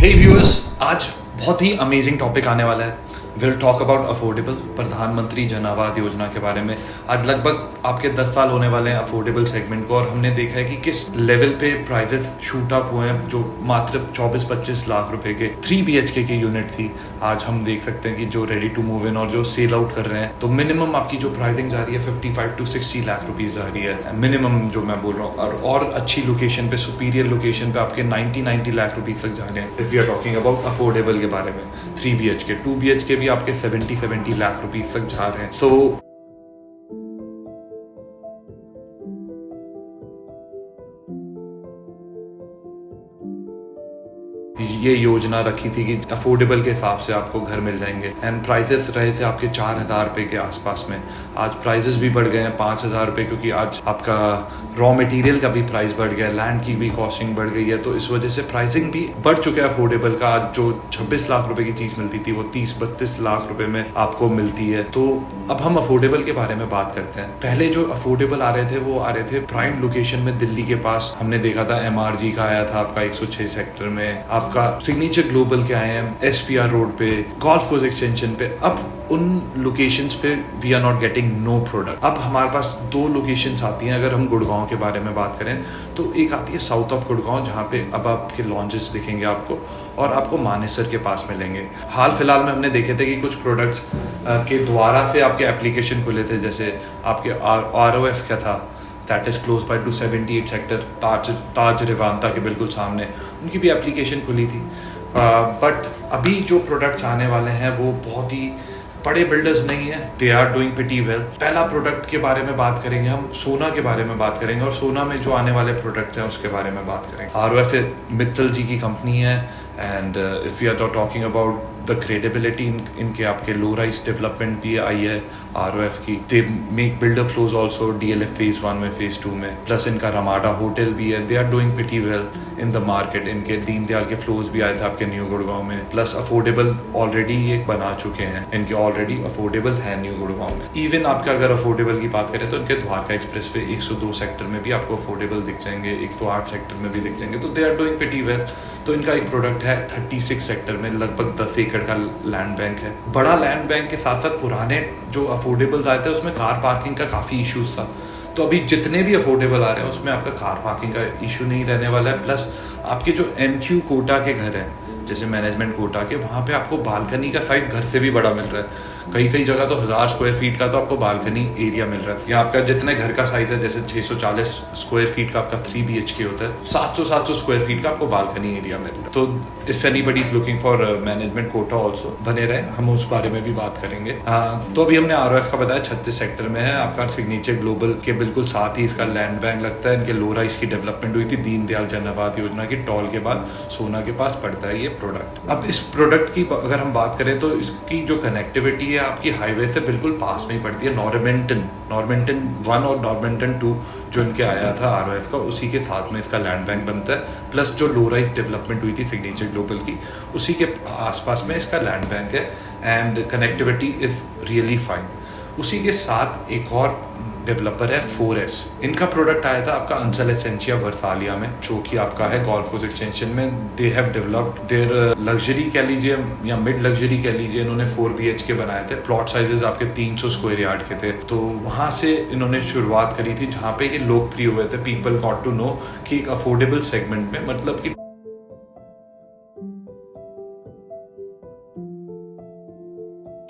हे viewers, आज बहुत ही amazing topic आने वाला है। विल टॉक अबाउट अफोर्डेबल, प्रधानमंत्री जन आवास योजना के बारे में। आज लगभग आपके 10 साल होने वाले हैं अफोर्डेबल सेगमेंट को, और हमने देखा है कि किस लेवल पे प्राइसेस शूट अप हुए हैं। जो मात्र 24-25 लाख रुपए के 3 BHK की यूनिट थी, आज हम देख सकते हैं कि जो रेडी टू मूव इन और जो सेल आउट कर रहे हैं, तो मिनिमम आपकी जो प्राइसिंग जा रही है 55 to 60 लाख रुपीज जा रही है मिनिमम, जो मैं बोल रहा हूँ। और अच्छी लोकेशन पे, सुपीरियर लोकेशन पे आपके 90 लाख रुपीज तक जा रहे हैं। If you are talking about affordable के बारे में, 3 BHK 2 BHK भी आपके 70 लाख रुपीज तक जा रहे हैं। सो ये योजना रखी थी कि अफोर्डेबल के हिसाब से आपको घर मिल जाएंगे, एंड प्राइसेस रहे थे आपके 4,000 रुपए के आसपास में। आज प्राइसेस भी बढ़ गए हैं 5,000 रुपए, क्योंकि आज आपका रॉ मटेरियल का भी प्राइस बढ़ गया है, लैंड की भी कॉस्टिंग बढ़ गई है, तो इस वजह से प्राइसिंग भी बढ़ चुका है अफोर्डेबल का। आज जो 26 लाख रुपए की चीज मिलती थी, वो 30-32 लाख रुपए में आपको मिलती है। तो अब हम अफोर्डेबल के बारे में बात करते हैं। पहले जो अफोर्डेबल आ रहे थे, वो आ रहे थे प्राइम लोकेशन में दिल्ली के पास। हमने देखा था MRG का आया था आपका 106 सेक्टर में, आपका सिग्नेचर ग्लोबल के आए हैं SPR रोड पे, गोल्फ कोर्स एक्सटेंशन पे। अब उन लोकेशंस पे we are not getting no product. अब हमारे पास 2 लोकेशंस आती हैं। अगर हम गुड़गांव के बारे में बात करें तो एक आती है साउथ ऑफ गुड़गांव, जहाँ पे अब आपके लॉन्चेस दिखेंगे आपको, और आपको मानेसर के पास मिलेंगे। हाल फिलहाल में हमने देखे थे कि कुछ प्रोडक्ट्स के द्वारा से आपके एप्लीकेशन खुले थे, जैसे आपके ROF का था, that is close by 278 sector, Taj Revanta के बिल्कुल सामने उनकी भी एप्लीकेशन खुली थी। बट अभी जो प्रोडक्ट्स आने वाले हैं वो बहुत ही बड़े बिल्डर्स नहीं है, they are doing pretty well. पहला प्रोडक्ट के बारे में बात करेंगे हम, सोना के बारे में बात करेंगे, और सोना में जो आने वाले प्रोडक्ट्स हैं उसके बारे में बात करेंगे। ROF मित्तल जी की कंपनी है, and if you are talking about the credibility, इनके आपके लो राइज डेवलपमेंट भी आई है ROF की। They make builder flows also, DLF phase 1 में, फेज 2 में, प्लस इनका रमाडा होटल भी है। They are doing pretty well in the market. इनके दीनदयाल के फ्लोज भी आए थे आपके न्यू गुड़गांव में, प्लस अफोर्डेबल ऑलरेडी एक बना चुके हैं, इनके ऑलरेडी अफोर्डेबल है न्यू गुड़गांव में। इवन आपका अगर अफोर्डेबल की बात करें तो इनके द्वारका एक्सप्रेस वे 102 सेक्टर में भी आपको अफोर्डेबल दिख जाएंगे, 108 सेक्टर में भी दिख जाएंगे। तो they are doing pretty well. तो इनका एक प्रोडक्ट है 36 सेक्टर में, लगभग 10 एकड़ का लैंड बैंक है। बड़ा लैंड बैंक के साथ साथ पुराने जो अफोर्डेबल आए थे उसमें कार पार्किंग का काफी इश्यूज था। तो अभी जितने भी अफोर्डेबल आ रहे हैं उसमें आपका कार पार्किंग का इशू नहीं रहने वाला है। प्लस आपके जो MQ कोटा के घर हैं, जैसे मैनेजमेंट कोटा के, वहाँ पे आपको बालकनी का साइज घर से भी बड़ा मिल रहा है। कई जगह तो 1000 स्क्वायर फीट का तो आपको बालकनी एरिया मिल रहा है। या आपका जितने घर का साइज है, जैसे 640 स्क्वायर फीट का आपका 3 BHK होता है, 700 स्क्वायर फीट का आपको बालकनी एरिया मिल रहा है। तो if anybody is looking for management Kota also, बने रहे, हम उस बारे में भी बात करेंगे। तो अभी हमने ROF का बताया 36 सेक्टर में है, आपका सिग्नेचर ग्लोबल के बिल्कुल साथ ही इसका लैंड बैंक लगता है। इनके लो राइज की डेवलपमेंट हुई थी दीनदयाल जन आवास योजना की, टॉल के बाद सोना के पास पड़ता है ये प्रोडक्ट। अब इस प्रोडक्ट की अगर हम बात करें तो इसकी जो कनेक्टिविटी है आपकी हाईवे से बिल्कुल पास में ही पड़ती है। नॉर्मेंटन 1 और नॉर्मेंटन 2 जो इनके आया था ROF का, उसी के साथ में इसका लैंड बैंक बनता है। प्लस जो लो राइज डेवलपमेंट हुई थी सिग्नेचर ग्लोबल की, उसी के आसपास में इसका लैंड बैंक है, and connectivity is really fine. उसी के साथ एक और डेवलपर है 4S। इनका प्रोडक्ट आया था आपका अंसल एसेंशिया वर्सालिया में, जो कि आपका है गोल्फ कोर्स एक्सटेंशन में। They have developed their luxury कह लीजिए या मिड लग्जरी कह लीजिए, इन्होंने 4 BHK बनाए थे। प्लॉट साइजेस आपके 300 स्क्वायर यार्ड के थे। तो वहां से इन्होंने शुरुआत करी थी, जहां पे ये लोकप्रिय हुए थे। पीपल गॉट टू नो कि एक अफोर्डेबल सेगमेंट में, मतलब कि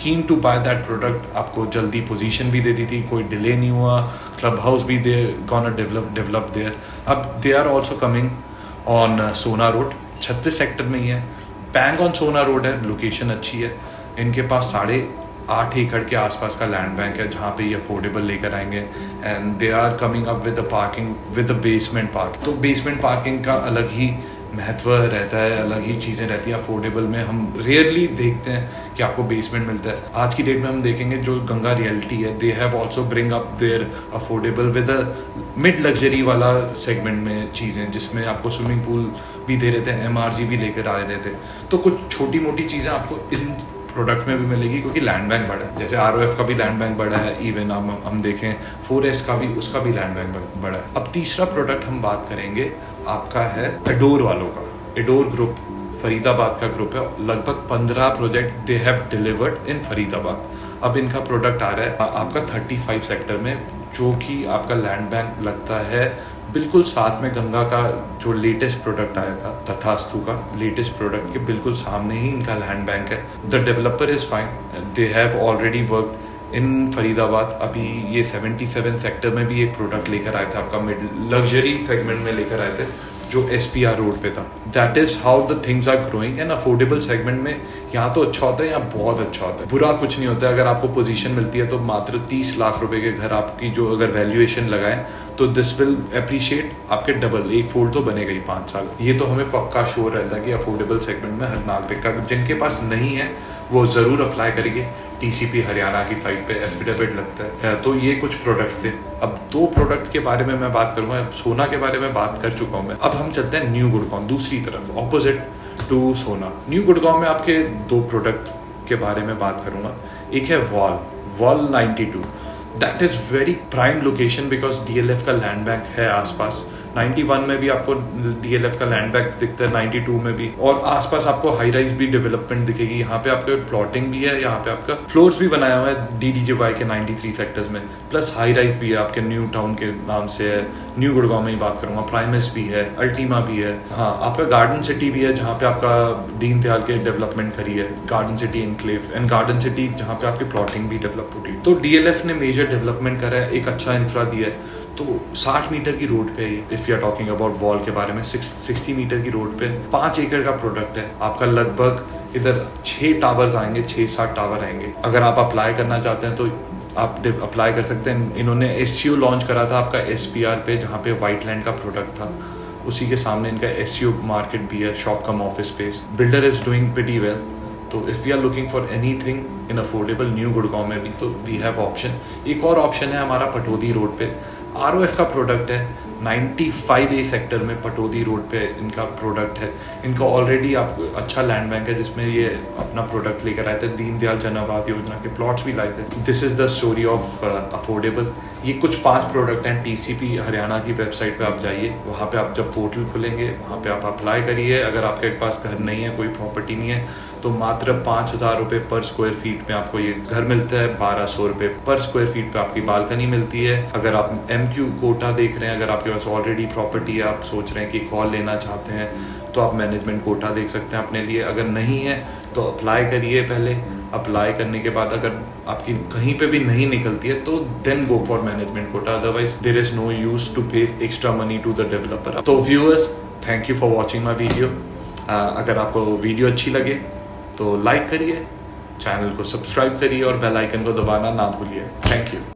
keen to by that product, आपको जल्दी पोजीशन भी दे दी थी, कोई डिले नहीं हुआ। क्लब हाउस भी दे गोना डेवलप देयर। अब they are also coming on Sohna road, 36 sector में ही है, बैंग ऑन सोना रोड है, लोकेशन अच्छी है। इनके पास 8.5 एकड़ के आसपास का लैंड बैंक है, जहाँ पे ये अफोर्डेबल लेकर आएंगे, and they are coming up with the parking, with the basement park. तो बेसमेंट पार्किंग का अलग ही महत्व रहता है, अलग ही चीज़ें रहती हैं। अफोर्डेबल में हम रेयरली देखते हैं कि आपको बेसमेंट मिलता है। आज की डेट में हम देखेंगे जो गंगा रियल्टी है, they have also bring up their affordable with a mid luxury वाला सेगमेंट में चीज़ें, जिसमें आपको स्विमिंग पूल भी दे रहे थे, MRG भी लेकर आ रहे थे। तो कुछ छोटी मोटी चीज़ें आपको इन प्रोडक्ट में भी मिलेगी, क्योंकि लैंड बैंक बड़ा है। जैसे ROF का भी लैंड बैंक बड़ा है, इवन हम देखें 4S का भी, उसका भी लैंड बैंक बड़ा है। अब तीसरा प्रोडक्ट हम बात करेंगे आपका है एडोर वालों का, एडोर ग्रुप फरीदाबाद का ग्रुप है, लगभग 15 प्रोजेक्ट दे हैव डिलीवर्ड इन फरीदाबाद। अब इनका प्रोडक्ट आ रहा है आपका 35 सेक्टर में, जो कि आपका लैंड बैंक लगता है बिल्कुल साथ में गंगा का जो लेटेस्ट प्रोडक्ट आया था तथास्तु का लेटेस्ट प्रोडक्ट के बिल्कुल सामने ही इनका लैंड बैंक है। The developer is fine, they have already worked in Faridabad. अभी ये 77 सेक्टर में भी एक प्रोडक्ट लेकर आए थे, आपका मिड लग्जरी सेगमेंट में लेकर आए थे जो SPR रोड पे था। That is how the things are growing. And affordable segment में यहाँ तो अच्छा होता है, यहाँ बहुत अच्छा होता है, बुरा कुछ नहीं होता है। अगर आपको पोजीशन मिलती है तो मात्र 30 लाख रुपए के घर आपकी जो अगर वैल्यूएशन लगाएं तो दिस विल अप्रिशिएट आपके डबल, एक फोल्ड तो बनेगा ही 5 साल। ये तो हमें पक्का श्योर रहता है कि अफोर्डेबल सेगमेंट में हर नागरिक का, जिनके पास नहीं है वो जरूर अप्लाई करेंगे। TCP हरियाणा की साइट पे एफिडेविट लगता है। तो ये कुछ प्रोडक्ट थे। अब 2 प्रोडक्ट के बारे में मैं बात करूंगा। सोना के बारे में बात कर चुका हूं मैं। अब हम चलते हैं न्यू गुड़गांव, दूसरी तरफ ऑपोजिट टू सोना। न्यू गुड़गांव में आपके 2 प्रोडक्ट के बारे में बात करूंगा। एक है wall 92। That is very prime location because DLF का लैंड बैंक है आसपास। 91 में भी आपको DLF का लैंड बैंक दिखता है, 92 में भी, और आसपास आपको हाई राइज भी डेवलपमेंट दिखेगी। यहाँ पे आपके प्लॉटिंग भी है, यहाँ पे आपका फ्लोर्स भी बनाया हुआ है DDJY के 93 सेक्टर्स में, प्लस हाई राइज भी है आपके न्यू टाउन के नाम से है। न्यू गुड़गांव में ही बात करूंगा, प्राइमस भी है, अल्टीमा भी है। हाँ, आपका गार्डन सिटी भी है जहाँ पे आपका दीनदयाल के डेवलपमेंट करी है, garden city enclave and garden city जहाँ पे आपकी प्लॉटिंग भी डेवलप होती है। तो DLF ने मेजर डेवलपमेंट करा है, एक अच्छा इंफ्रा दिया है। तो 60 मीटर की रोड पे है। If you are talking about wall के बारे में, 60 मीटर की रोड पे 5 एकड़ का प्रोडक्ट है आपका। लगभग इधर 6 टावर्स आएंगे, 6-7 टावर आएंगे। अगर आप अप्लाई करना चाहते हैं तो आप अप्लाई कर सकते हैं। इन्होंने SCO लॉन्च करा था आपका SPR पे, जहाँ पे व्हाइट लैंड का प्रोडक्ट था। उसी के सामने इनका SCO मार्केट भी है, shop cum office space. Builder is doing pretty well. तो if you are looking for anything in affordable new Gurgaon में भी, तो वी हैव ऑप्शन। एक और ऑप्शन है हमारा पटौदी रोड पे, ROF का प्रोडक्ट है। 95A सेक्टर में पटौदी रोड पे इनका प्रोडक्ट है। इनका ऑलरेडी आप अच्छा लैंड बैंक है जिसमें ये अपना प्रोडक्ट लेकर आए थे, दीनदयाल जन आवास योजना के प्लॉट्स भी लाए थे। This is the story of affordable. ये कुछ 5 प्रोडक्ट हैं। TCP हरियाणा की वेबसाइट पे आप जाइए, वहाँ पे आप जब पोर्टल खुलेंगे वहाँ पे आप अप्लाई करिए। अगर आपके पास घर नहीं है, कोई प्रॉपर्टी नहीं है, तो मात्र 5,000 रुपये पर स्क्वायर फीट में आपको ये घर मिलता है। 1,200 रुपये पर स्क्वायर फीट पे आपकी बालकनी मिलती है। अगर आप MQ कोटा देख रहे हैं, अगर आपके पास ऑलरेडी प्रॉपर्टी है, आप सोच रहे हैं कि कॉल लेना चाहते हैं, तो आप मैनेजमेंट कोटा देख सकते हैं अपने लिए। अगर नहीं है तो अप्लाई करिए पहले। अप्लाई करने के बाद अगर आपकी कहीं पे भी नहीं निकलती है तो then go for management quota, otherwise there is no use to pay extra money to the developer. तो viewers, thank you for watching my video. अगर आपको वीडियो अच्छी लगे तो लाइक करिए, चैनल को सब्सक्राइब करिए और बेल आइकन को दबाना ना भूलिए। Thank you.